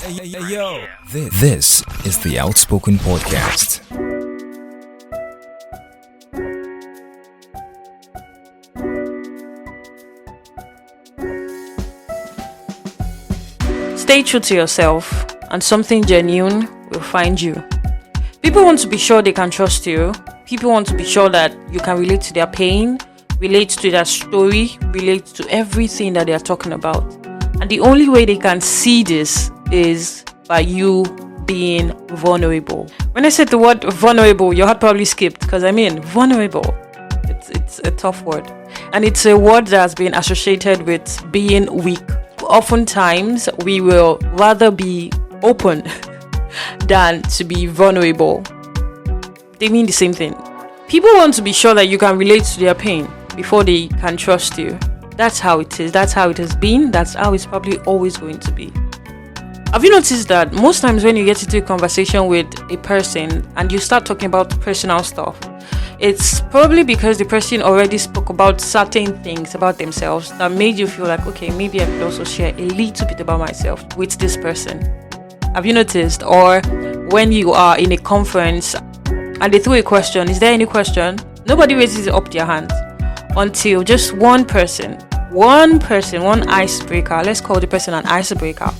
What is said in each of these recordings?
Yo. This is the Outspoken Podcast. Stay true to yourself, and something genuine will find you. People want to be sure they can trust you. People want to be sure that you can relate to their pain, relate to their story, relate to everything that they are talking about. And the only way they can see this is by you being vulnerable. When I said the word vulnerable, your heart probably skipped, because vulnerable. It's a tough word. And it's a word that has been associated with being weak. Oftentimes, we will rather be open than to be vulnerable. They mean the same thing. People want to be sure that you can relate to their pain before they can trust you. That's how it is. That's how it has been. That's how it's probably always going to be. Have you noticed that most times when you get into a conversation with a person and you start talking about personal stuff, it's probably because the person already spoke about certain things about themselves that made you feel like, okay, maybe I could also share a little bit about myself with this person. Have you noticed? Or when you are in a conference and they throw a question, is there any question? Nobody raises up their hand until just one icebreaker, let's call the person an icebreaker,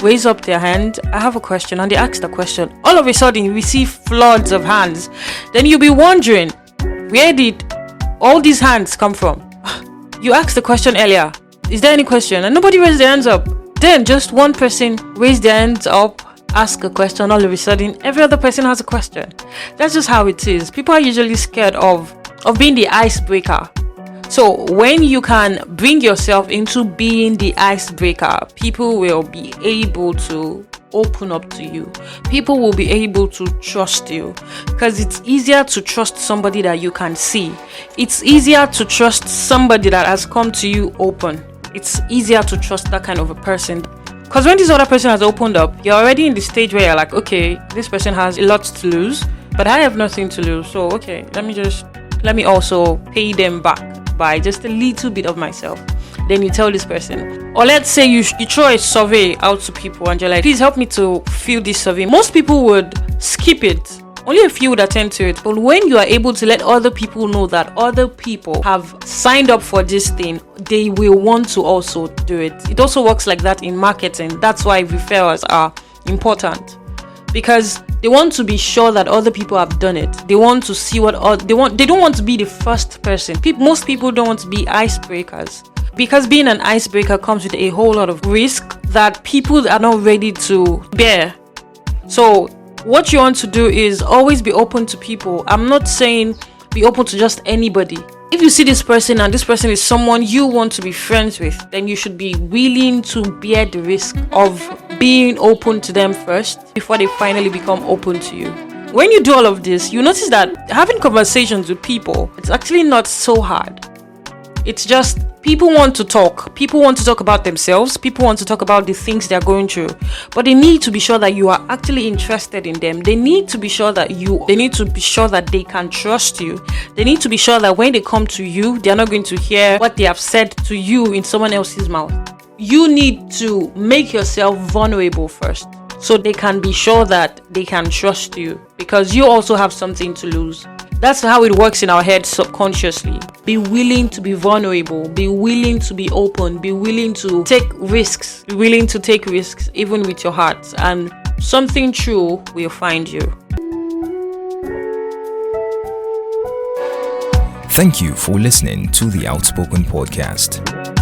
raise up their hand. I have a question, and they ask the question. All of a sudden, you receive floods of hands. Then you'll be wondering, where did all these hands come from? You asked the question earlier. Is there any question? And nobody raised their hands up. Then just one person raised their hands up, ask a question. All of a sudden, every other person has a question. That's just how it is. People are usually scared of being the icebreaker. So when you can bring yourself into being the icebreaker, people will be able to open up to you. People will be able to trust you, because it's easier to trust somebody that you can see. It's easier to trust somebody that has come to you open. It's easier to trust that kind of a person. Because when this other person has opened up, you're already in the stage where you're like, okay, this person has a lot to lose, but I have nothing to lose. So, okay, let me also pay them back by just a little bit of myself. Then you tell this person, or let's say you throw a survey out to people and you're like, please help me to fill this survey. Most people would skip it. Only a few would attend to it. But when you are able to let other people know that other people have signed up for this thing, they will want to also do it. It also works like that in marketing. That's why referrals are important, because they want to be sure that other people have done it. They want to see they want. They don't want to be the first person. Most people don't want to be icebreakers, because being an icebreaker comes with a whole lot of risk that people are not ready to bear. So what you want to do is always be open to people. I'm not saying be open to just anybody. If you see this person and this person is someone you want to be friends with, then you should be willing to bear the risk of being open to them first before they finally become open to you. When you do all of this, you notice that having conversations with people, it's actually not so hard. It's just people want to talk. People want to talk about themselves. People want to talk about the things they're going through. But they need to be sure that you are actually interested in them. They need to be sure that they can trust you. They need to be sure that when they come to you, they're not going to hear what they have said to you in someone else's mouth. You need to make yourself vulnerable first, so they can be sure that they can trust you, because you also have something to lose. That's how it works in our head subconsciously. Be willing to be vulnerable. Be willing to be open. Be willing to take risks. Be willing to take risks even with your heart. And something true will find you. Thank you for listening to the Outspoken Podcast.